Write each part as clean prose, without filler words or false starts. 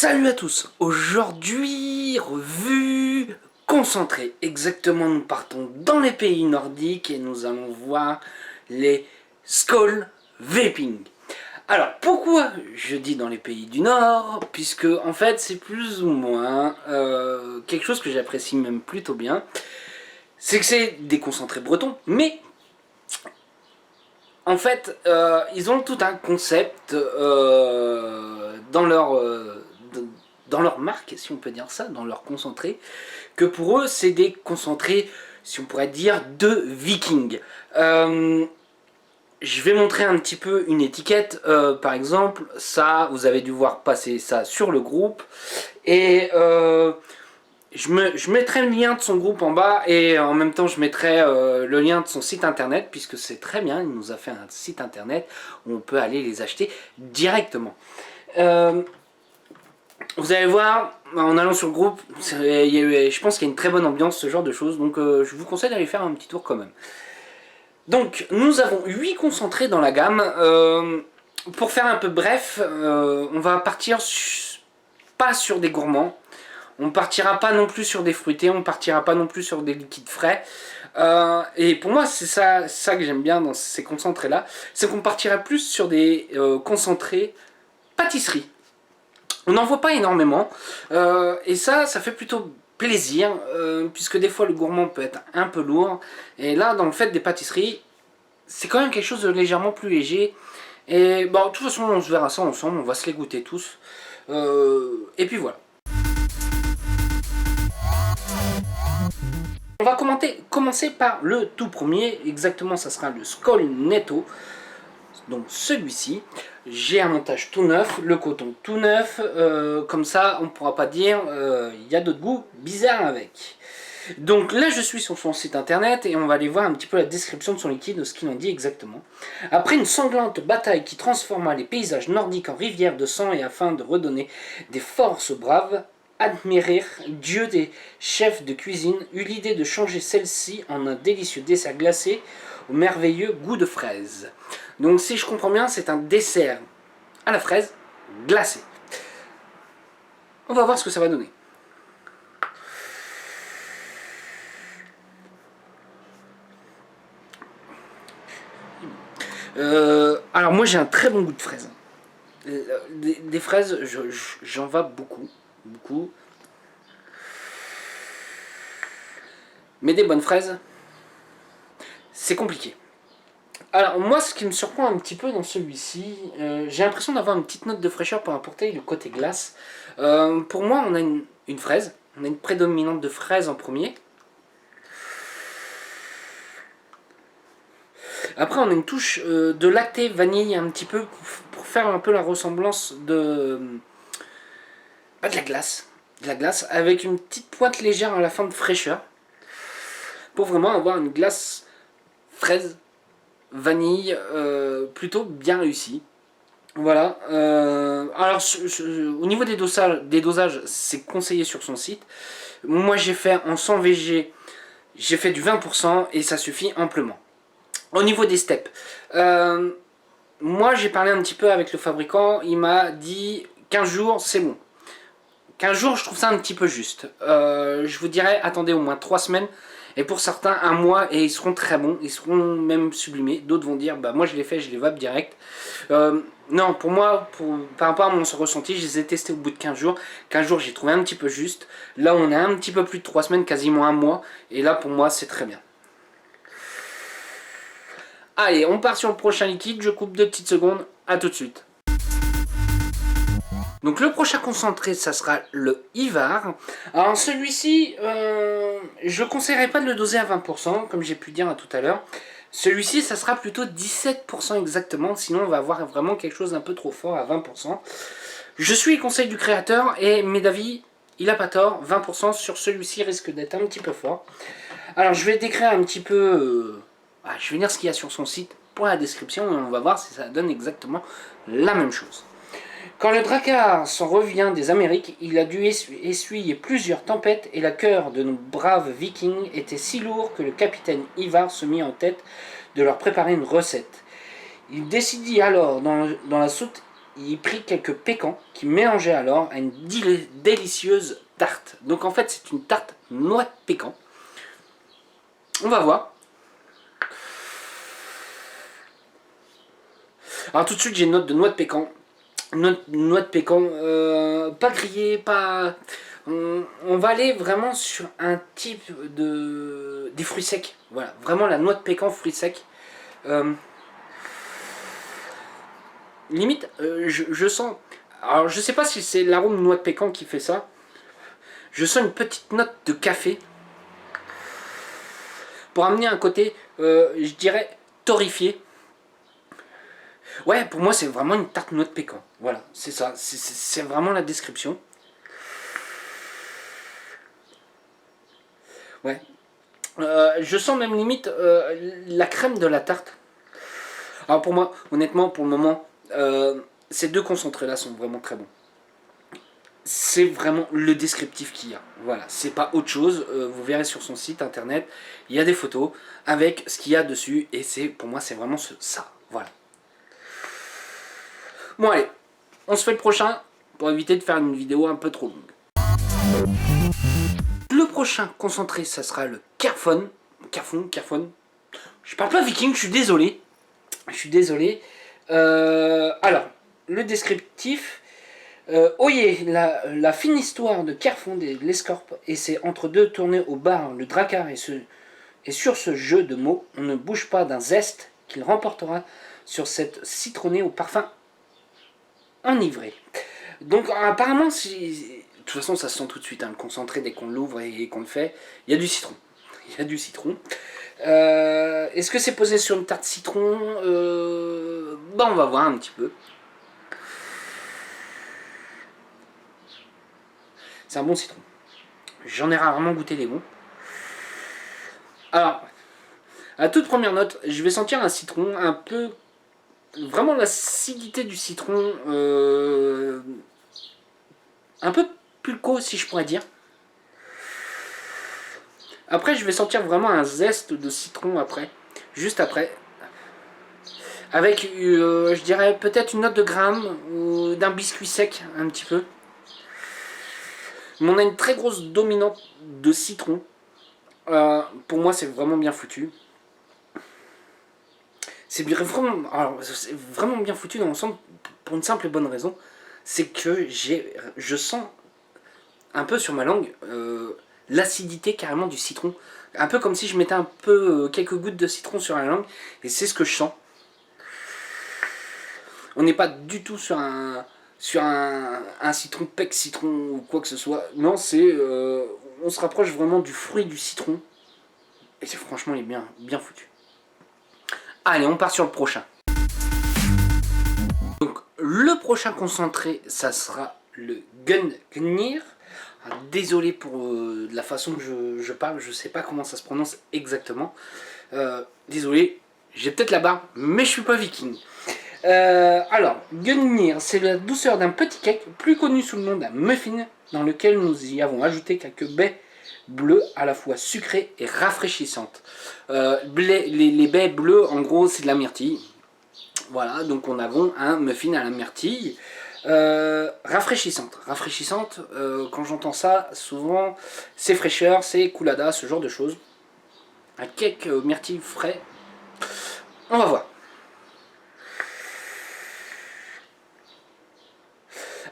Salut à tous, aujourd'hui, revue concentrée. Exactement, nous partons dans les pays nordiques et nous allons voir les Skål Vaping. Alors, pourquoi je dis dans les pays du Nord? Puisque, en fait, c'est plus ou moins quelque chose que j'apprécie même plutôt bien. C'est que c'est des concentrés bretons, mais en fait, ils ont tout un concept dans leur marque, si on peut dire ça, dans leur concentré, que pour eux, c'est des concentrés, si on pourrait dire, de vikings. Je vais montrer un petit peu une étiquette, par exemple, ça, vous avez dû voir passer ça sur le groupe, et je mettrai le lien de son groupe en bas et en même temps je mettrai le lien de son site internet puisque c'est très bien, il nous a fait un site internet où on peut aller les acheter directement. Vous allez voir, en allant sur le groupe, je pense qu'il y a une très bonne ambiance, ce genre de choses, donc je vous conseille d'aller faire un petit tour quand même. Donc nous avons 8 concentrés dans la gamme. Pour faire un peu bref, on va partir pas sur des gourmands. On partira pas non plus sur des fruités, on partira pas non plus sur des liquides frais. Et pour moi, c'est ça que j'aime bien dans ces concentrés-là, c'est qu'on partira plus sur des concentrés pâtisserie. On n'en voit pas énormément, et ça fait plutôt plaisir, puisque des fois le gourmand peut être un peu lourd. Et là, dans le fait des pâtisseries, c'est quand même quelque chose de légèrement plus léger. Et bon, de toute façon, on se verra ça ensemble, on va se les goûter tous. Et puis voilà. On va commencer par le tout premier, exactement ça sera le Skål Netto, donc celui-ci. J'ai un montage tout neuf, le coton tout neuf, comme ça on ne pourra pas dire il y a d'autres goûts bizarres avec. Donc là je suis sur son site internet et on va aller voir un petit peu la description de son liquide, ce qu'il en dit exactement. Après une sanglante bataille qui transforma les paysages nordiques en rivières de sang et afin de redonner des forces aux braves, Admirir, dieu des chefs de cuisine, eut l'idée de changer celle-ci en un délicieux dessert glacé au merveilleux goût de fraise. Donc si je comprends bien, c'est un dessert à la fraise glacé. On va voir ce que ça va donner. Alors moi j'ai un très bon goût de fraise. Des fraises, j'en vais beaucoup. Mais des bonnes fraises, c'est compliqué. Alors moi ce qui me surprend un petit peu dans celui-ci, j'ai l'impression d'avoir une petite note de fraîcheur pour apporter le côté glace. Pour moi on a une fraise, on a une prédominante de fraise en premier. Après on a une touche de lacté vanille un petit peu pour faire un peu la ressemblance de la glace. De la glace avec une petite pointe légère à la fin de fraîcheur. Pour vraiment avoir une glace fraise, vanille, plutôt bien réussie. Voilà. Alors au niveau des dosages, c'est conseillé sur son site. Moi j'ai fait en 100 VG, j'ai fait du 20% et ça suffit amplement. Au niveau des steps, moi j'ai parlé un petit peu avec le fabricant, il m'a dit 15 jours c'est bon. 15 jours je trouve ça un petit peu juste. Je vous dirais attendez au moins 3 semaines. Et pour certains, un mois, et ils seront très bons, ils seront même sublimés. D'autres vont dire, bah moi je les fais, je les vape direct. Non, pour moi, par rapport à mon ressenti, je les ai testés au bout de 15 jours. 15 jours, j'ai trouvé un petit peu juste. Là, on a un petit peu plus de 3 semaines, quasiment un mois. Et là, pour moi, c'est très bien. Allez, on part sur le prochain liquide. Je coupe 2 petites secondes. À tout de suite. Donc le prochain concentré, ça sera le Ivar. Alors celui-ci, je ne conseillerais pas de le doser à 20%, comme j'ai pu dire tout à l'heure. Celui-ci, ça sera plutôt 17% exactement, sinon on va avoir vraiment quelque chose d'un peu trop fort à 20%. Je suis le conseil du créateur et mes avis, il n'a pas tort, 20% sur celui-ci risque d'être un petit peu fort. Alors je vais décrire un petit peu, je vais lire ce qu'il y a sur son site pour la description et on va voir si ça donne exactement la même chose. Quand le Drakkar s'en revient des Amériques, il a dû essuyer plusieurs tempêtes et le cœur de nos braves vikings était si lourd que le capitaine Ivar se mit en tête de leur préparer une recette. Il décidit alors dans la soute il prit quelques pécans qu'il mélangeait alors à une délicieuse tarte. Donc en fait c'est une tarte noix de pécan. On va voir. Alors tout de suite j'ai une note de noix de pécan. Noix de pécan, pas grillée, pas... On va aller vraiment sur un type de... des fruits secs. Voilà, vraiment la noix de pécan, fruits secs. Limite, je sens... Alors je sais pas si c'est l'arôme noix de pécan qui fait ça. Je sens une petite note de café. Pour amener un côté, je dirais, torréfié. Ouais, pour moi c'est vraiment une tarte noix de pécan. Voilà, c'est ça, c'est vraiment la description. Ouais. Je sens même limite la crème de la tarte. Alors pour moi, honnêtement, pour le moment, ces deux concentrés là sont vraiment très bons. C'est vraiment le descriptif qu'il y a. Voilà, c'est pas autre chose. Vous verrez sur son site internet, il y a des photos avec ce qu'il y a dessus et c'est pour moi c'est vraiment ça. Voilà. Bon allez, on se fait le prochain pour éviter de faire une vidéo un peu trop longue. Le prochain concentré, ça sera le Carphone. Carphone. Je parle pas viking, je suis désolé. Alors, le descriptif. Oyez, la fine histoire de Carphone et de l'Escorpe, et c'est entre deux tournées au bar, le Drakkar et sur ce jeu de mots, on ne bouge pas d'un zeste qu'il remportera sur cette citronnée au parfum enivré. Donc apparemment, de toute façon ça se sent tout de suite, hein, le concentré dès qu'on l'ouvre et qu'on le fait, il y a du citron. Il y a du citron. Est-ce que c'est posé sur une tarte citron on va voir un petit peu. C'est un bon citron. J'en ai rarement goûté des bons. Alors, à toute première note, je vais sentir un citron un peu... Vraiment l'acidité du citron... un peu pulco si je pourrais dire. Après, je vais sentir vraiment un zeste de citron après. Juste après. Avec, je dirais, peut-être une note de gramme ou d'un biscuit sec, un petit peu. Mais on a une très grosse dominante de citron. Pour moi, c'est vraiment bien foutu. C'est vraiment bien foutu dans l'ensemble pour une simple et bonne raison. C'est que je sens un peu sur ma langue l'acidité carrément du citron. Un peu comme si je mettais un peu quelques gouttes de citron sur la langue. Et c'est ce que je sens. On n'est pas du tout sur un citron pec citron ou quoi que ce soit. Non, on se rapproche vraiment du fruit du citron. Et franchement, il est bien foutu. Allez, on part sur le prochain. Donc, le prochain concentré, ça sera le Gungnir. Désolé pour la façon que je parle, je sais pas comment ça se prononce exactement. Désolé, j'ai peut-être la barbe, mais je suis pas viking. Alors, Gungnir, c'est la douceur d'un petit cake, plus connu sous le nom d'un muffin, dans lequel nous y avons ajouté quelques baies bleues à la fois sucrées et rafraîchissantes. Les baies bleues, en gros, c'est de la myrtille. Voilà, donc on a un muffin à la myrtille. Rafraîchissante. Rafraîchissante, quand j'entends ça, souvent, c'est fraîcheur, c'est coulada, ce genre de choses. Un cake myrtille frais. On va voir.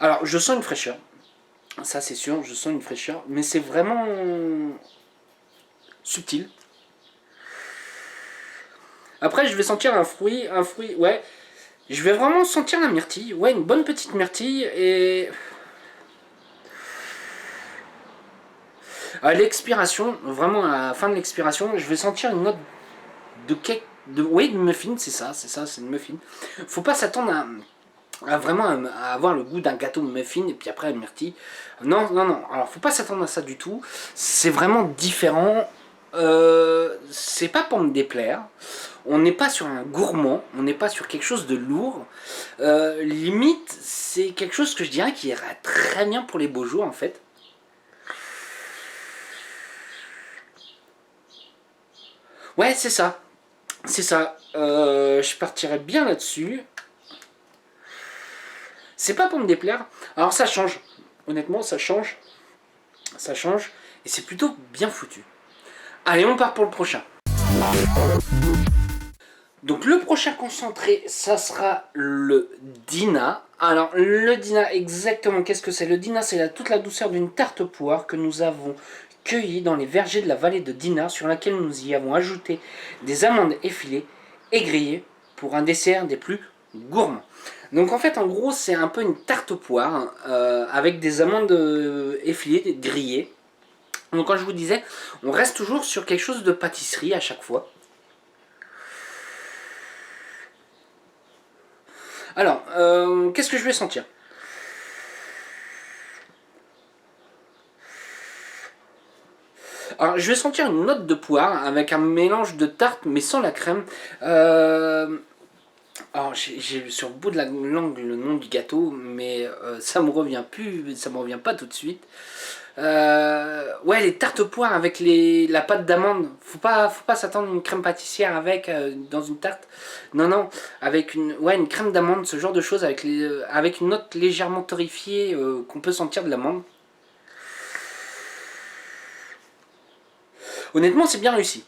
Alors, je sens une fraîcheur. Ça, c'est sûr, je sens une fraîcheur. Mais c'est vraiment subtil. Après, je vais sentir un fruit, ouais. Je vais vraiment sentir la myrtille. Ouais, une bonne petite myrtille. Et à l'expiration, vraiment à la fin de l'expiration, je vais sentir une note de cake. Oui, de muffin, c'est ça, c'est une muffin. Faut pas s'attendre vraiment à avoir le goût d'un gâteau muffin et puis après une myrtille. Non. Alors faut pas s'attendre à ça du tout. C'est vraiment différent. C'est pas pour me déplaire. On n'est pas sur un gourmand. On n'est pas sur quelque chose de lourd. Limite, c'est quelque chose que je dirais qui ira très bien pour les beaux jours en fait. Ouais, c'est ça. C'est ça. Je partirais bien là-dessus. C'est pas pour me déplaire. Alors ça change. Honnêtement, ça change. Ça change. Et c'est plutôt bien foutu. Allez, on part pour le prochain. Donc le prochain concentré, ça sera le Dina. Alors le Dina, exactement, qu'est-ce que c'est? Le Dina, c'est toute la douceur d'une tarte poire que nous avons cueillie dans les vergers de la vallée de Dinard, sur laquelle nous y avons ajouté des amandes effilées et grillées pour un dessert des plus gourmands. Donc en fait, en gros, c'est un peu une tarte poire avec des amandes effilées, grillées. Donc quand je vous disais, on reste toujours sur quelque chose de pâtisserie à chaque fois. Alors, qu'est-ce que je vais sentir? Alors, je vais sentir une note de poire avec un mélange de tarte mais sans la crème. Alors, j'ai sur le bout de la langue le nom du gâteau, mais ça me revient plus, ça me revient pas tout de suite. Ouais, les tartes poires avec la pâte d'amande. Faut pas s'attendre à une crème pâtissière avec dans une tarte. Non, non, avec une crème d'amande, ce genre de choses avec une note légèrement torréfiée qu'on peut sentir de l'amande. Honnêtement, c'est bien réussi.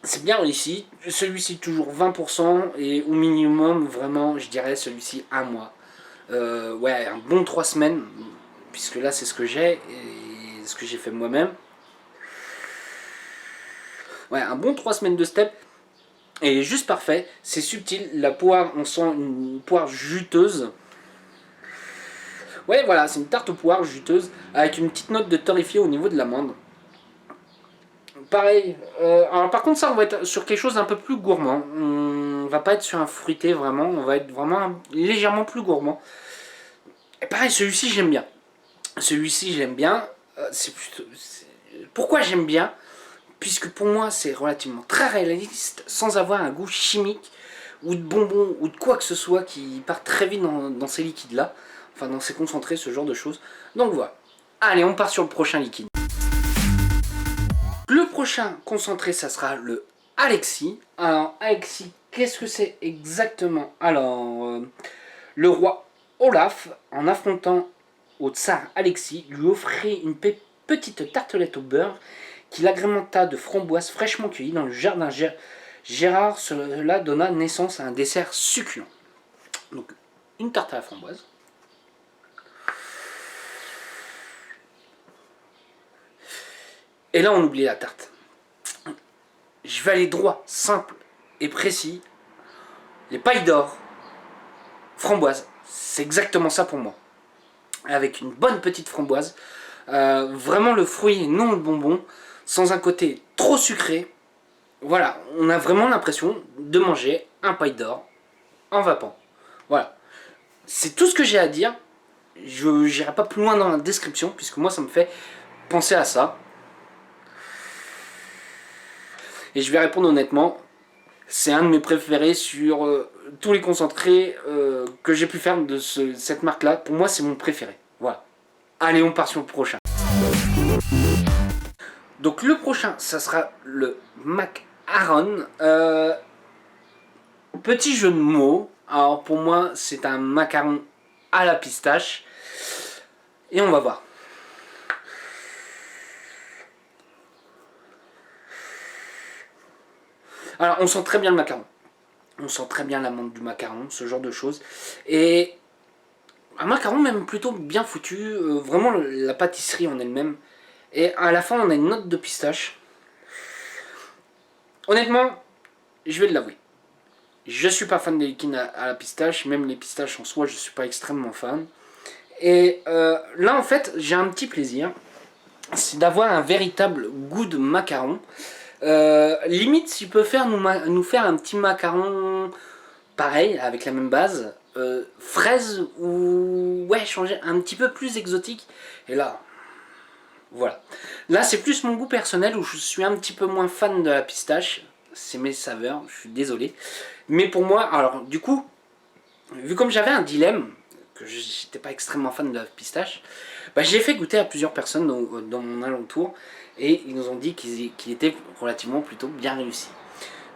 C'est bien réussi. Celui-ci toujours 20% et au minimum, vraiment, je dirais celui-ci un mois. Ouais, un bon 3 semaines, puisque là c'est ce que j'ai et ce que j'ai fait moi-même. Ouais, un bon 3 semaines de step. Et juste parfait, c'est subtil. La poire, on sent une poire juteuse. Ouais, voilà, c'est une tarte aux poires juteuse avec une petite note de torréfié au niveau de l'amande. Pareil. Alors par contre, ça, on va être sur quelque chose d'un peu plus gourmand. On va pas être sur un fruité vraiment. On va être vraiment légèrement plus gourmand. Et pareil, celui-ci, j'aime bien. Celui-ci, j'aime bien. Pourquoi j'aime bien? Puisque pour moi, c'est relativement très réaliste, sans avoir un goût chimique ou de bonbons ou de quoi que ce soit qui part très vite dans ces liquides-là. Enfin, dans ces concentrés, ce genre de choses. Donc voilà. Allez, on part sur le prochain liquide. Le prochain concentré, ça sera le Alexis. Alors, Alexis, qu'est-ce que c'est exactement? Alors, le roi Olaf, en affrontant au tsar Alexis, lui offrit une petite tartelette au beurre qu'il agrémenta de framboises fraîchement cueillies dans le jardin Gérard. Cela donna naissance à un dessert succulent. Donc, une tarte à la framboise. Et là, on oublie la tarte. Je vais aller droit, simple et précis. Les pailles d'or, framboise, c'est exactement ça pour moi. Avec une bonne petite framboise. Vraiment le fruit, non le bonbon. Sans un côté trop sucré. Voilà, on a vraiment l'impression de manger un paille d'or en vapant. Voilà. C'est tout ce que j'ai à dire. Je n'irai pas plus loin dans la description, puisque moi ça me fait penser à ça. Et je vais répondre honnêtement, c'est un de mes préférés sur tous les concentrés que j'ai pu faire de cette marque-là. Pour moi, c'est mon préféré. Voilà. Allez, on part sur le prochain. Donc le prochain, ça sera le macaron. Petit jeu de mots. Alors pour moi, c'est un macaron à la pistache. Et on va voir. Alors, on sent très bien le macaron. On sent très bien l'amande du macaron, ce genre de choses. Et un macaron même plutôt bien foutu. Vraiment la pâtisserie en elle-même. Et à la fin, on a une note de pistache. Honnêtement, je vais l'avouer. Je suis pas fan des liquides à la pistache. Même les pistaches en soi, je suis pas extrêmement fan. Et là, en fait, j'ai un petit plaisir. C'est d'avoir un véritable goût de macaron. Limite, s'il peut nous faire un petit macaron pareil, avec la même base, fraise ou ouais, changer un petit peu plus exotique. Et là, voilà. Là, c'est plus mon goût personnel où je suis un petit peu moins fan de la pistache. C'est mes saveurs, je suis désolé. Mais pour moi, alors du coup, vu comme j'avais un dilemme, que j'étais pas extrêmement fan de la pistache, bah, j'ai fait goûter à plusieurs personnes dans mon alentour et ils nous ont dit qu'il était relativement plutôt bien réussi.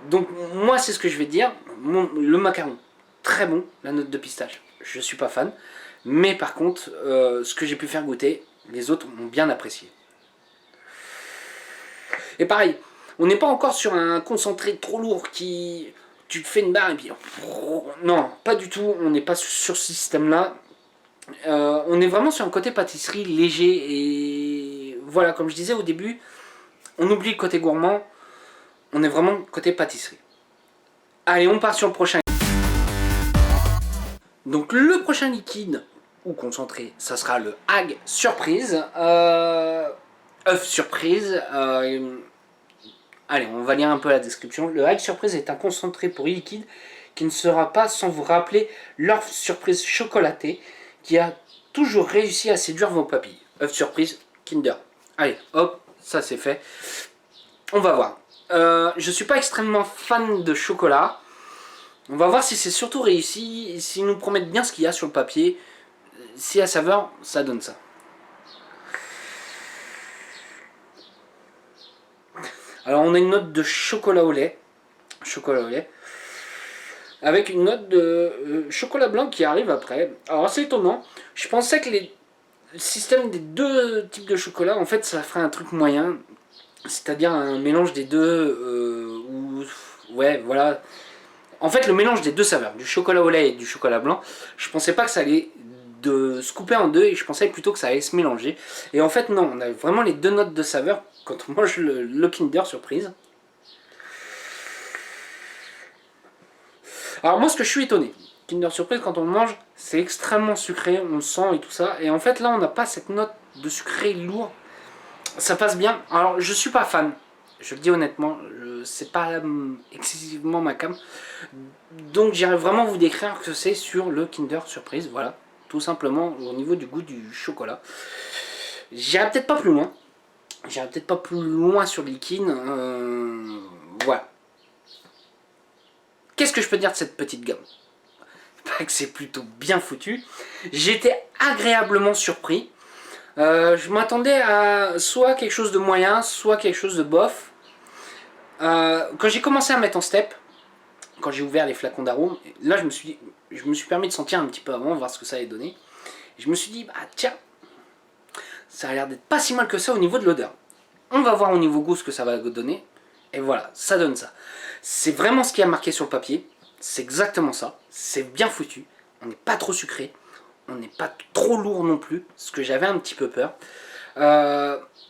Donc moi c'est ce que je vais dire, le macaron, très bon, la note de pistache, je suis pas fan. Mais par contre, ce que j'ai pu faire goûter, les autres ont bien apprécié. Et pareil, on n'est pas encore sur un concentré trop lourd qui... Tu te fais une barre et puis... Non, pas du tout, on n'est pas sur ce système-là. On est vraiment sur un côté pâtisserie léger et... Voilà, comme je disais au début, on oublie le côté gourmand, on est vraiment côté pâtisserie. Allez, on part sur le prochain. Donc le prochain liquide ou concentré, ça sera le Hag Surprise. œuf surprise. Allez, on va lire un peu la description. Le Hag Surprise est un concentré pour liquide qui ne sera pas sans vous rappeler l'œuf surprise chocolaté qui a toujours réussi à séduire vos papilles. œuf surprise Kinder. Allez, hop, ça c'est fait. On va voir. Je suis pas extrêmement fan de chocolat. On va voir si c'est surtout réussi, s'ils nous promettent bien ce qu'il y a sur le papier. Si à saveur, ça donne ça. Alors on a une note de chocolat au lait. Chocolat au lait. Avec une note de chocolat blanc qui arrive après. Alors c'est étonnant. Je pensais que le système des deux types de chocolat, en fait, ça ferait un truc moyen. C'est-à-dire un mélange des deux. Ouais, voilà. En fait, le mélange des deux saveurs, du chocolat au lait et du chocolat blanc, je pensais pas que ça allait se couper en deux et je pensais plutôt que ça allait se mélanger. Et en fait, non, on a vraiment les deux notes de saveur quand on mange le Kinder Surprise. Alors moi, ce que je suis étonné, Kinder Surprise, quand on le mange, c'est extrêmement sucré, on le sent et tout ça. Et en fait, là, on n'a pas cette note de sucré lourd. Ça passe bien. Alors, je suis pas fan. Je le dis honnêtement, c'est pas excessivement ma cam. Donc j'irai vraiment vous décrire que c'est sur le Kinder Surprise, voilà. Tout simplement au niveau du goût du chocolat. J'irai peut-être pas plus loin. J'irai peut-être pas plus loin sur le liquide. Voilà. Qu'est-ce que je peux dire de cette petite gamme? Pas que c'est plutôt bien foutu. J'étais agréablement surpris. Je m'attendais à soit quelque chose de moyen, soit quelque chose de bof. Quand j'ai commencé à mettre en step, quand j'ai ouvert les flacons d'arômes, là je me suis permis de sentir un petit peu avant, voir ce que ça allait donner. Et je me suis dit, bah tiens, ça a l'air d'être pas si mal que ça au niveau de l'odeur. On va voir au niveau goût ce que ça va donner. Et voilà, ça donne ça. C'est vraiment ce qui a marqué sur le papier. C'est exactement ça. C'est bien foutu. On n'est pas trop sucré. On n'est pas trop lourd non plus. Ce que j'avais un petit peu peur.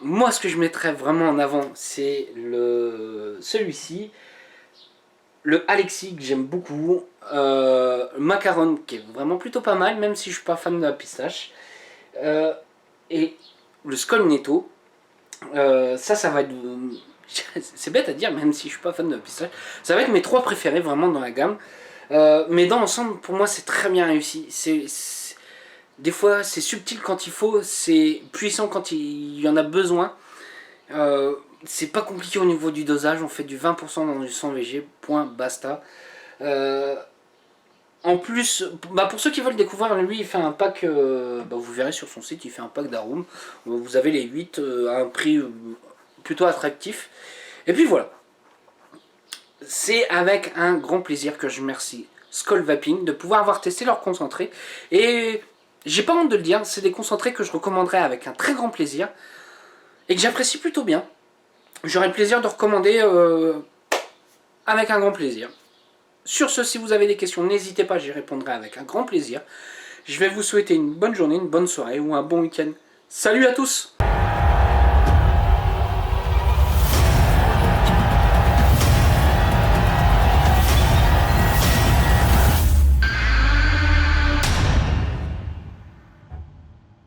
Moi, ce que je mettrais vraiment en avant, c'est celui-ci. Le Alexis, que j'aime beaucoup. Macaron, qui est vraiment plutôt pas mal, même si je suis pas fan de la pistache. Et le Scolnetto. Ça va être... C'est bête à dire, même si je suis pas fan de la pistache. Ça va être mes trois préférés vraiment dans la gamme. Mais dans l'ensemble, pour moi, c'est très bien réussi. Des fois, c'est subtil quand il faut, c'est puissant quand il y en a besoin. C'est pas compliqué au niveau du dosage, on fait du 20% dans du 100 VG, point, basta. En plus, pour ceux qui veulent découvrir, lui il fait un pack, vous verrez sur son site, il fait un pack d'arômes. Vous avez les 8 à un prix plutôt attractif. Et puis voilà. C'est avec un grand plaisir que je remercie Skol Vaping de pouvoir avoir testé leur concentré. Et j'ai pas honte de le dire, c'est des concentrés que je recommanderais avec un très grand plaisir. Et que j'apprécie plutôt bien. J'aurai le plaisir de recommander avec un grand plaisir. Sur ce, si vous avez des questions, n'hésitez pas, j'y répondrai avec un grand plaisir. Je vais vous souhaiter une bonne journée, une bonne soirée ou un bon week-end. Salut à tous!